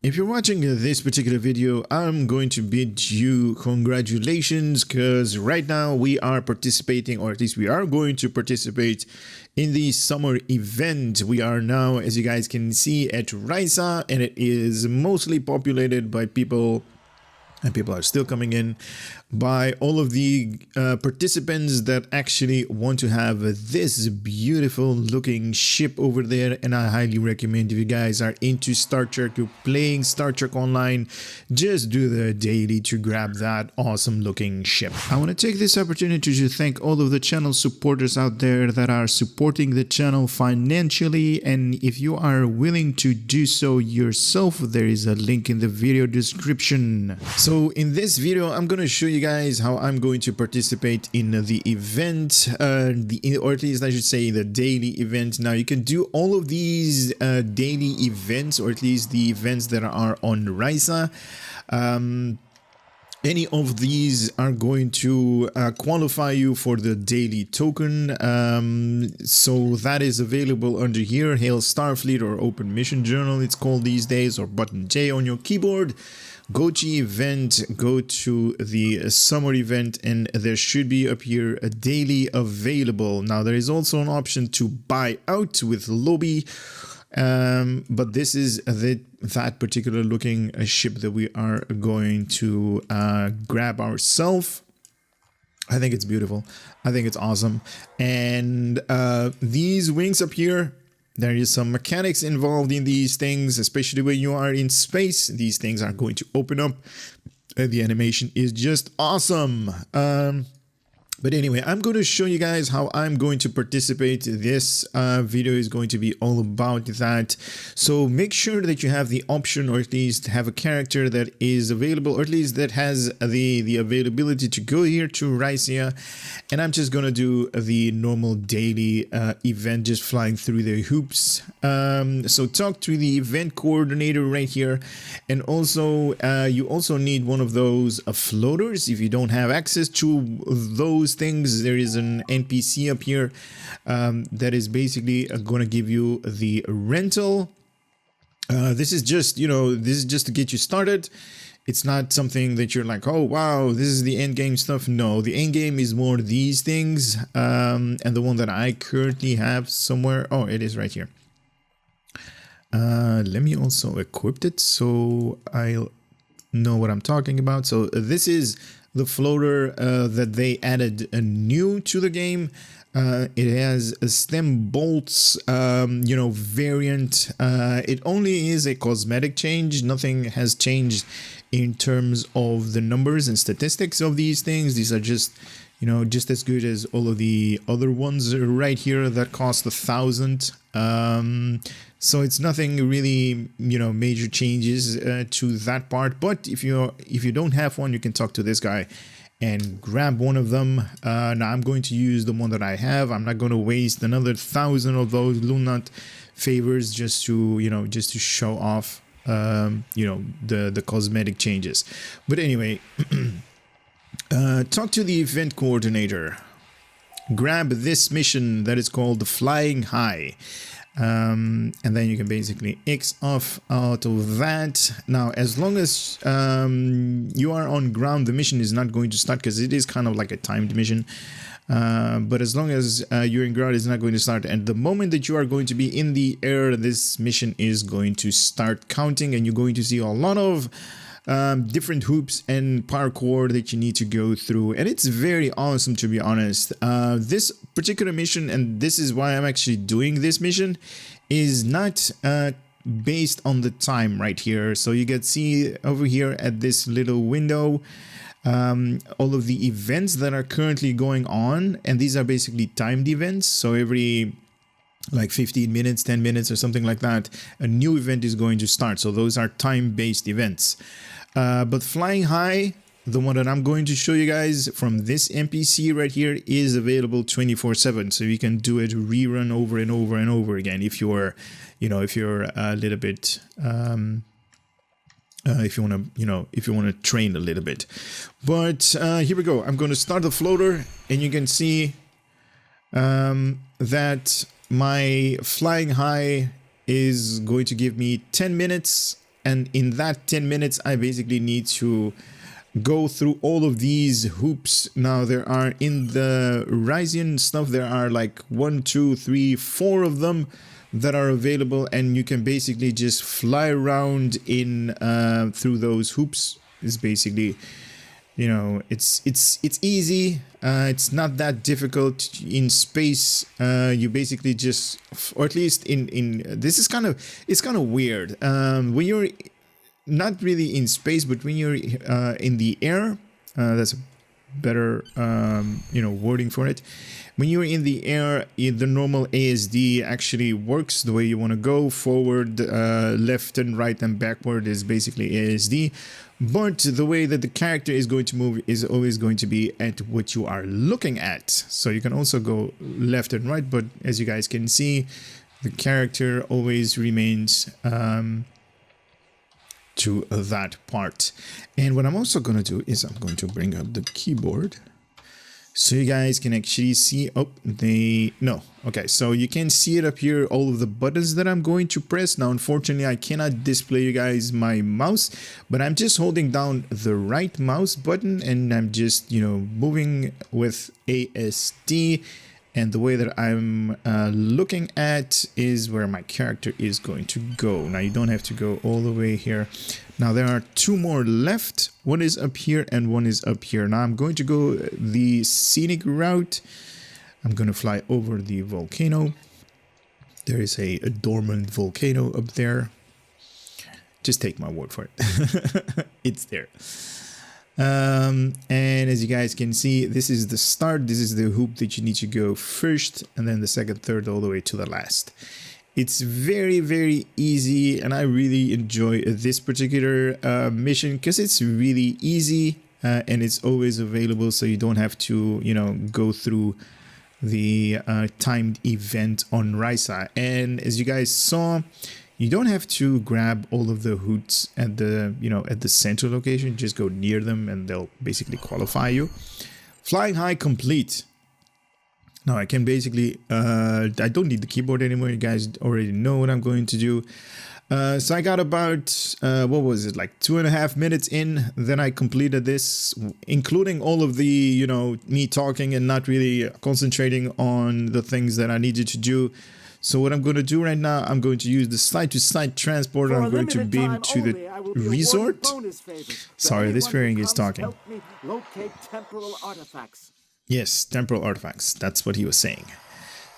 If you're watching this particular video, I'm going to bid you congratulations because right now we are participating, or at least we are going to participate in the summer event. We are now, as you guys can see, at Risa, and it is mostly populated by people, and people are still coming in, by all of the participants that actually want to have this beautiful looking ship over there. And I highly recommend, if you guys are into Star Trek, you're playing Star Trek Online, just do the daily to grab that awesome looking ship. I want to take this opportunity to thank all of the channel supporters out there that are supporting the channel financially, and if you are willing to do so yourself, there is a link in the video description. So in this video, I'm going to show you guys how I'm going to participate in the event, or at least I should say the daily event. Now you can do all of these daily events, or at least the events that are on Risa. Any of these are going to qualify you for the daily token. So that is available under here, Hail Starfleet, or Open Mission Journal it's called these days, or button J on your keyboard. Go to event, go to the summer event, and there should be up here a daily available. Now there is also an option to buy out with lobby, but this is that particular looking ship that we are going to grab ourselves. I think it's beautiful. I think it's awesome. And these wings up here, there is some mechanics involved in these things, especially when you are in space. These things are going to open up. The animation is just awesome. But anyway, I'm going to show you guys how I'm going to participate. This video is going to be all about that. So make sure that you have the option, or at least have a character that is available, or at least that has the availability to go here to Risa. And I'm just going to do the normal daily event, just flying through the hoops. So talk to the event coordinator right here. And also, you also need one of those floaters. If you don't have access to those things, there is an NPC up here that is basically going to give you the rental. This is just, this is just to get you started. It's not something that you're like, oh wow, this is the end game stuff. No, the end game is more these things, and the one that I currently have somewhere, oh, it is right here. Let me also equip it so I'll know what I'm talking about. So this is the floater that they added new to the game. It has a stem bolts, variant. It only is a cosmetic change. Nothing has changed in terms of the numbers and statistics of these things. These are just, just as good as all of the other ones right here that cost 1,000. So it's nothing really, major changes to that part. But if you don't have one, you can talk to this guy and grab one of them. Now I'm going to use the one that I have. I'm not going to waste another 1,000 of those Lunat favors just to, just to show off, the cosmetic changes. But anyway, talk to the event coordinator. Grab this mission that is called the Flying High. And then you can basically X off out of that. Now, as long as you are on ground, the mission is not going to start, because it is kind of like a timed mission. But as long as you're in ground, it's not going to start. And the moment that you are going to be in the air, this mission is going to start counting, and you're going to see a lot of different hoops and parkour that you need to go through, and it's very awesome, to be honest. This particular mission, and this is why I'm actually doing this mission, is not based on the time right here. So you can see over here at this little window all of the events that are currently going on, and these are basically timed events. So every like 15 minutes, 10 minutes or something like that, a new event is going to start. So those are time-based events. But Flying High, the one that I'm going to show you guys from this NPC right here, is available 24/7. So you can do it rerun over and over and over again if you're, if you're a little bit, if you want to train a little bit. But here we go. I'm going to start the floater, and you can see that my Flying High is going to give me 10 minutes and in that 10 minutes I basically need to go through all of these hoops. Now there are, in the Rysian stuff, there are like 1, 2, 3, 4 of them that are available, and you can basically just fly around in through those hoops. It's basically, you know, it's easy. It's not that difficult. In space, you basically just, or at least in this is kind of, it's kind of weird. When you're not really in space, but when you're in the air, that's a better you know, wording for it. When you're in the air, the normal ASD actually works the way you want to go. Forward, left and right and backward is basically ASD. But the way that the character is going to move is always going to be at what you are looking at. So you can also go left and right, but as you guys can see, the character always remains to that part. And what I'm also going to do is I'm going to bring up the keyboard so you guys can actually see. Oh, okay, so you can see it up here, all of the buttons that I'm going to press. Now unfortunately I cannot display you guys my mouse, but I'm just holding down the right mouse button and I'm just, you know, moving with ASD. And the way that I'm looking at is where my character is going to go. Now you don't have to go all the way here. Now there are 2 more left. One is up here and one is up here. Now I'm going to go the scenic route. I'm going to fly over the volcano. There is a dormant volcano up there. Just take my word for it. It's there. And as you guys can see, this is the start. This is the hoop that you need to go first, and then the second, third, all the way to the last. It's very, very easy, and I really enjoy this particular mission because it's really easy and it's always available, so you don't have to, you know, go through the timed event on Risa. And as you guys saw, you don't have to grab all of the hoots at the, you know, at the central location. Just go near them and they'll basically qualify you. Flying high complete. Now I can basically, I don't need the keyboard anymore. You guys already know what I'm going to do. So I got about, what was it, like 2.5 minutes in, then I completed this, including all of the, you know, me talking and not really concentrating on the things that I needed to do. So what I'm going to do right now, I'm going to use the side-to-side transporter. I'm going to beam to the resort. Sorry, this fairing is talking. Locate temporal artifacts. Yes, temporal artifacts. That's what he was saying.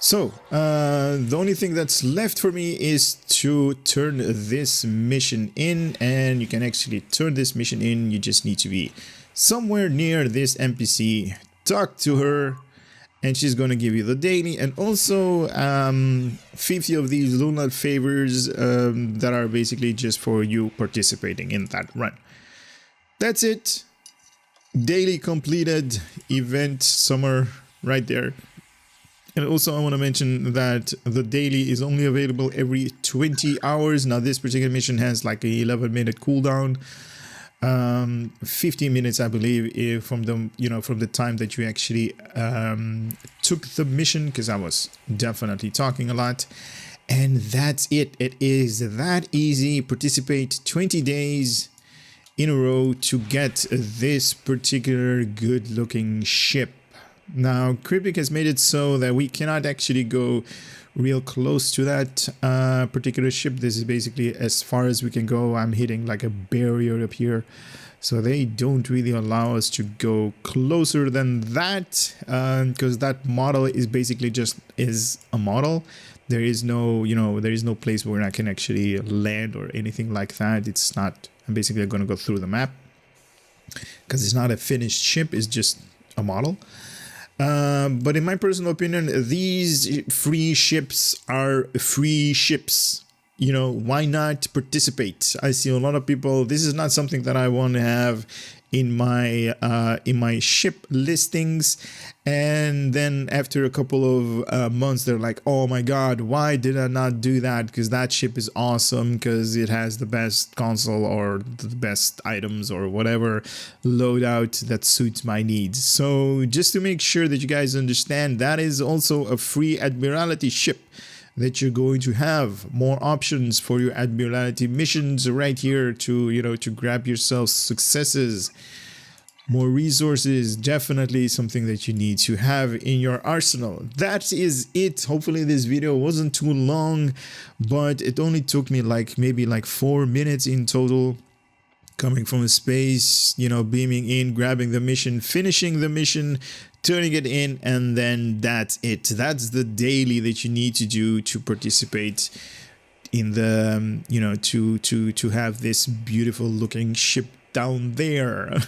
So, the only thing that's left for me is to turn this mission in, and you can actually turn this mission in. You just need to be somewhere near this NPC, talk to her, and she's going to give you the daily, and also 50 of these lunar favors that are basically just for you participating in that run. That's it. Daily completed, event summer right there. And also I want to mention that the daily is only available every 20 hours. Now this particular mission has like a 11-minute cooldown. 15 minutes, I believe, from the, you know, from the time that you actually took the mission, because I was definitely talking a lot. And that's it. It is that easy. Participate 20 days in a row to get this particular good looking ship. Now Cryptic has made it so that we cannot actually go real close to that particular ship. This is basically as far as we can go. I'm hitting like a barrier up here, so they don't really allow us to go closer than that, because that model is basically just a model. There is no, you know, there is no place where I can actually land or anything like that. It's not, I'm basically going to go through the map because it's not a finished ship, it's just a model. But in my personal opinion, these free ships are free ships. You know, why not participate? I see a lot of people. This is not something that I want to have in my ship listings, and then after a couple of months they're like, oh my god, why did I not do that? Because that ship is awesome, because it has the best console or the best items or whatever loadout that suits my needs. So just to make sure that you guys understand, that is also a free Admiralty ship. that you're going to have more options for your Admiralty missions right here to, you know, to grab yourself successes. More resources, definitely something that you need to have in your arsenal. That is it. Hopefully this video wasn't too long, but it only took me like maybe like 4 minutes in total. Coming from space, you know, beaming in, grabbing the mission, finishing the mission, turning it in, and then that's it. That's the daily that you need to do to participate in the, you know, to have this beautiful looking ship down there.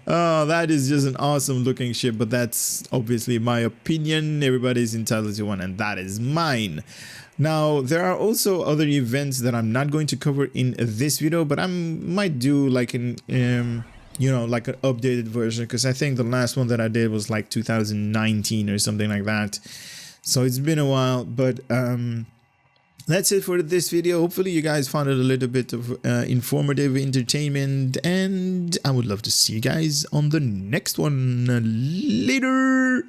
Oh, that is just an awesome looking ship, but that's obviously my opinion. Everybody's entitled to one, and that is mine. Now, there are also other events that I'm not going to cover in this video, but I might do like an you know, like an updated version, because I think the last one that I did was like 2019 or something like that. So it's been a while, but that's it for this video. Hopefully you guys found it a little bit of informative entertainment, and I would love to see you guys on the next one. Later.